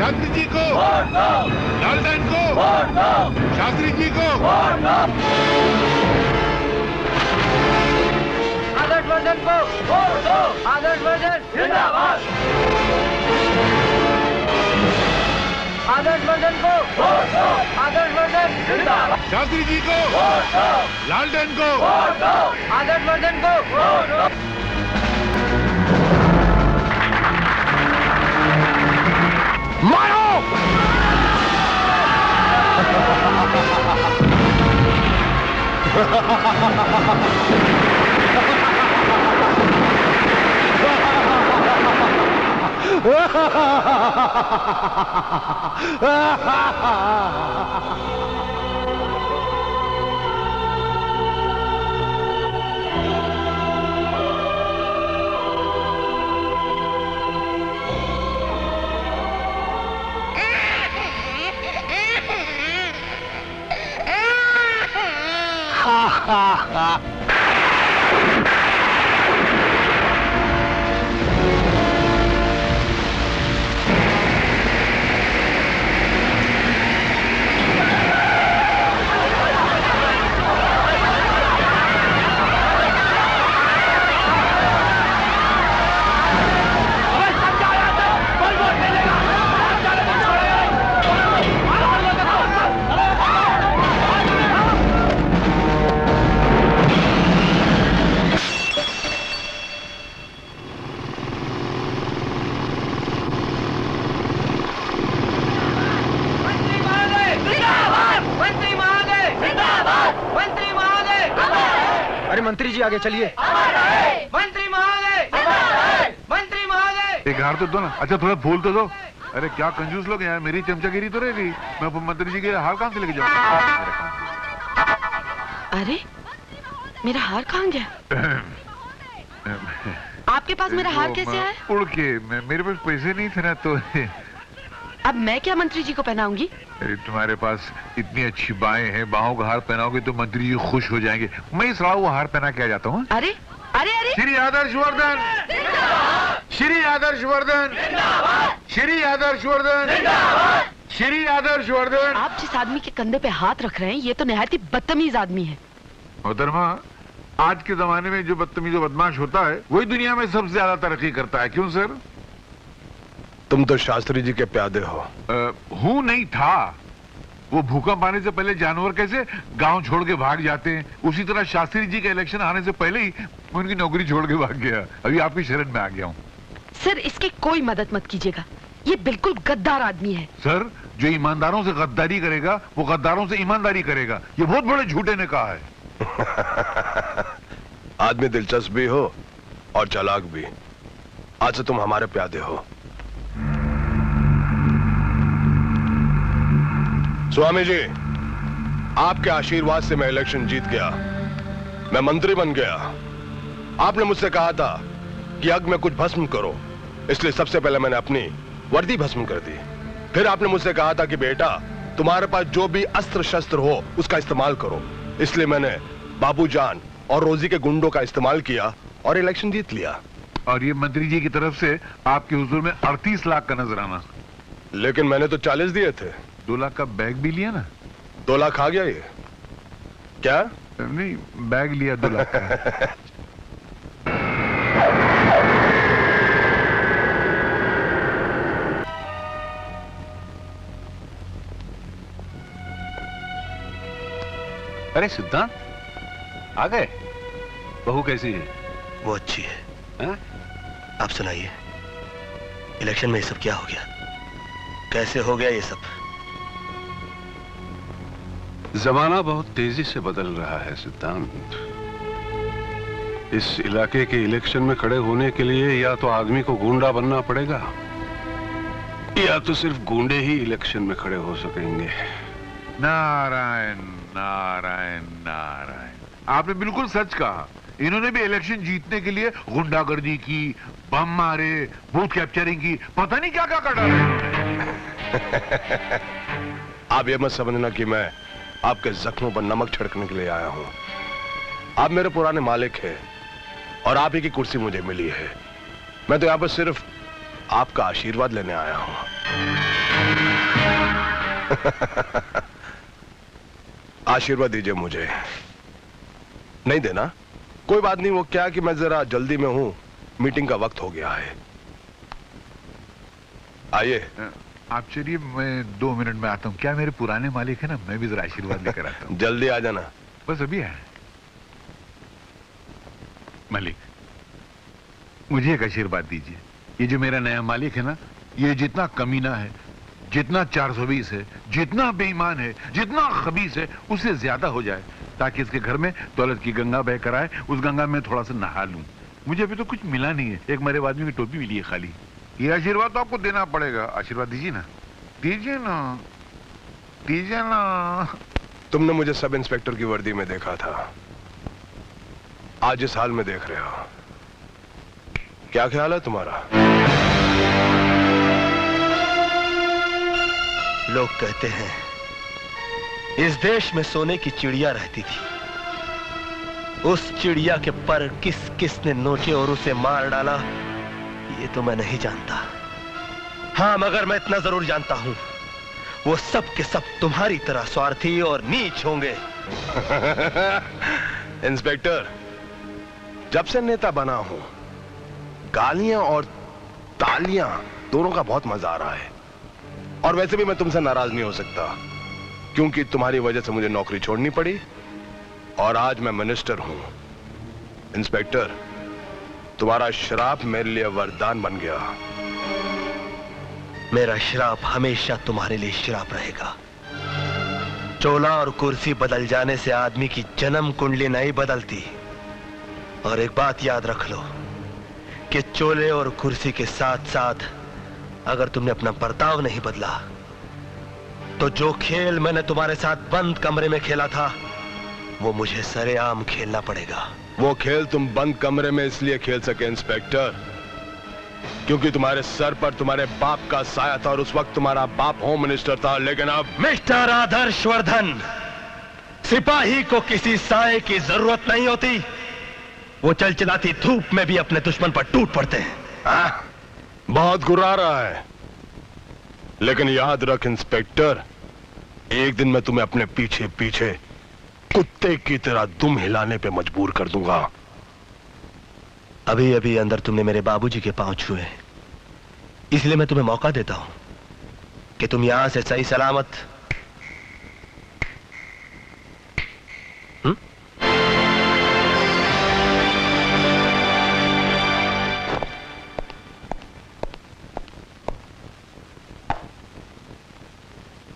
शास्त्री जी को, लालटेन को, शास्त्री जी को, आदर्श वर्धन को, आदर्श वर्धन जिंदाबाद, आदर्श वर्धन को, आदर्श वर्धन जिंदाबाद, शास्त्री जी को, लालटेन को, आदर्श वर्धन को, मारो! मंत्री जी आगे चलिए। मंत्री महोदय, मंत्री महोदय। एक हार तो दो ना। अच्छा थोड़ा फूल तो दो। अरे क्या कंजूस लोग यार, मेरी चमचागिरी तो रहेगी। मैं मंत्री जी के हार कहाँ से लेके जाऊँ? अरे मेरा हार कहाँ गया? आपके पास मेरा हार कैसे आया? उड़ के, मेरे पास पैसे नहीं थे ना तो। अब मैं क्या मंत्री जी को पहनाऊंगी? तुम्हारे पास इतनी अच्छी बाहें हैं, बाहों का हार पहनाओगे तो मंत्री जी खुश हो जाएंगे। मैं इस वो हार पहना के आ जाता हूँ। अरे अरे अरे, श्री आदर्शवर्धन, श्री आदर्शवर्धन, श्री आदर्शवर्धन, श्री आदर्शवर्धन। आप जिस आदमी के कंधे पे हाथ रख रहे हैं ये तो निहायत ही बदतमीज आदमी है। मोहतरमा, आज के जमाने में जो बदतमीज और बदमाश होता है वही दुनिया में सबसे ज्यादा तरक्की करता है। क्यों सर? तुम तो शास्त्री जी के प्यादे हो। हूं नहीं था। वो भूकंप आने से पहले जानवर कैसे गांव छोड़ के भाग जाते हैं, उसी तरह शास्त्री जी के इलेक्शन आने से पहले ही मैं उनकी नौकरी छोड़ के भाग गया। अभी आपकी शरण में आ गया हूँ। सर इसकी कोई मदद मत कीजिएगा, ये बिल्कुल गद्दार आदमी है। सर जो ईमानदारों से गद्दारी करेगा वो गद्दारों से ईमानदारी करेगा, ये बहुत बड़े झूठे ने कहा है। आदमी दिलचस्प भी हो और चालाक भी। आज से तुम हमारे प्यादे हो। स्वामी जी, आपके आशीर्वाद से मैं इलेक्शन जीत गया, मैं मंत्री बन गया। आपने मुझसे कहा था कि यज्ञ में कुछ भस्म करो, इसलिए सबसे पहले मैंने अपनी वर्दी भस्म कर दी। फिर आपने मुझसे कहा था कि बेटा तुम्हारे पास जो भी अस्त्र शस्त्र हो उसका इस्तेमाल करो, इसलिए मैंने बाबूजान और रोजी के गुंडों का इस्तेमाल किया और इलेक्शन जीत लिया। और ये मंत्री जी की तरफ से आपके हुजूर में 38 लाख का नजराना। लेकिन मैंने तो 40 दिए थे। 2 लाख का बैग भी लिया ना? 2 लाख आ गया ये? क्या? नहीं, बैग लिया 2 लाख का। अरे सिद्धांत आ गए। बहू कैसी है? वो अच्छी है। हा? आप सुनाइए, इलेक्शन में ये सब क्या हो गया? कैसे हो गया ये सब? जमाना बहुत तेजी से बदल रहा है सिद्धांत। इस इलाके के इलेक्शन में खड़े होने के लिए या तो आदमी को गुंडा बनना पड़ेगा या तो सिर्फ गुंडे ही इलेक्शन में खड़े हो सकेंगे। नारायण नारायण नारायण, आपने बिल्कुल सच कहा। इन्होंने भी इलेक्शन जीतने के लिए गुंडागर्दी की, बम मारे, बूथ कैप्चरिंग की, पता नहीं क्या क्या कर डाला इन्होंने। आप ये मत समझना कि मैं आपके जख्मों पर नमक छिड़कने के लिए आया हूं। आप मेरे पुराने मालिक हैं और आप ही की कुर्सी मुझे मिली है। मैं तो यहां पर सिर्फ आपका आशीर्वाद लेने आया हूं। आशीर्वाद दीजिए मुझे। नहीं देना? कोई बात नहीं, वो क्या कि मैं जरा जल्दी में हूं, मीटिंग का वक्त हो गया है। आइए। आप चलिए, मैं 2 मिनट में आता हूँ। क्या मेरे पुराने मालिक है ना, मैं भी जरा आशीर्वाद लेकर आता हूँ। जल्दी आ जाना। बस अभी है। मालिक, मुझे एक आशीर्वाद दीजिए। ये जो मेरा नया मालिक है ना, ये जितना कमीना है, जितना 420 है, जितना बेईमान है, जितना खबीस है, उससे ज्यादा हो जाए, ताकि इसके घर में दौलत की गंगा बह कर आए, उस गंगा में थोड़ा सा नहा लूं। मुझे अभी तो कुछ मिला नहीं है, एक मरे आदमी की टोपी मिली है खाली। ये आशीर्वाद तो आपको देना पड़ेगा। आशीर्वाद दीजिए ना, दीजिए ना, दीजिए ना। तुमने मुझे सब इंस्पेक्टर की वर्दी में देखा था, आज इस हाल में देख रहे हो। क्या ख्याल है तुम्हारा? लोग कहते हैं इस देश में सोने की चिड़िया रहती थी। उस चिड़िया के पर किस किस ने नोचे और उसे मार डाला, ये तो मैं नहीं जानता। हाँ, मगर मैं इतना जरूर जानता हूं, वो सब के सब तुम्हारी तरह स्वार्थी और नीच होंगे। इंस्पेक्टर, जब से नेता बना हूं, गालियां और तालियां दोनों का बहुत मजा आ रहा है। और वैसे भी मैं तुमसे नाराज नहीं हो सकता, क्योंकि तुम्हारी वजह से मुझे नौकरी छोड़नी पड़ी और आज मैं मिनिस्टर हूं। इंस्पेक्टर, तुम्हारा श्राप मेरे लिए वरदान बन गया। मेरा श्राप हमेशा तुम्हारे लिए श्राप रहेगा। चोला और कुर्सी बदल जाने से आदमी की जन्म कुंडली नहीं बदलती। और एक बात याद रख लो कि चोले और कुर्सी के साथ साथ अगर तुमने अपना बर्ताव नहीं बदला, तो जो खेल मैंने तुम्हारे साथ बंद कमरे में खेला था, वो मुझे सरेआम खेलना पड़ेगा। वो खेल तुम बंद कमरे में इसलिए खेल सके इंस्पेक्टर, क्योंकि तुम्हारे सर पर तुम्हारे बाप का साया था और उस वक्त तुम्हारा बाप होम मिनिस्टर था। लेकिन अब मिस्टर आदर्श वर्धन, सिपाही को किसी साये की जरूरत नहीं होती। वो चलचलाती धूप में भी अपने दुश्मन पर टूट पड़ते हैं। बहुत गुर्रा रहा है, लेकिन याद रख इंस्पेक्टर, एक दिन मैं तुम्हें अपने पीछे पीछे कुत्ते की तरह दुम हिलाने पे मजबूर कर दूंगा। अभी अभी अंदर तुमने मेरे बाबूजी के पांव छुए, इसलिए मैं तुम्हें मौका देता हूं कि तुम यहां से सही सलामत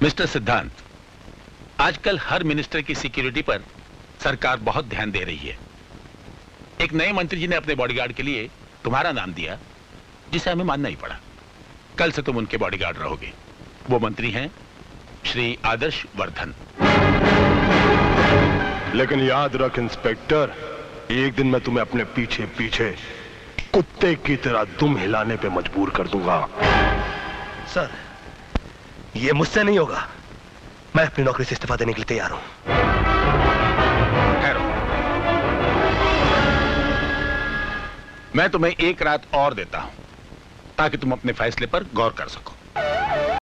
मिस्टर सिद्धांत, आजकल हर मिनिस्टर की सिक्योरिटी पर सरकार बहुत ध्यान दे रही है। एक नए मंत्री जी ने अपने बॉडीगार्ड के लिए तुम्हारा नाम दिया, जिसे हमें मानना ही पड़ा। कल से तुम उनके बॉडीगार्ड रहोगे। वो मंत्री हैं श्री आदर्श वर्धन। लेकिन याद रख इंस्पेक्टर, एक दिन मैं तुम्हें अपने पीछे पीछे कुत्ते की तरह दुम हिलाने पे मजबूर कर दूंगा। सर, ये मुझसे नहीं होगा। मैं अपनी नौकरी से इस्तीफा देने के लिए तैयार हूं। ठहरो, मैं तुम्हें एक रात और देता हूं, ताकि तुम अपने फैसले पर गौर कर सको।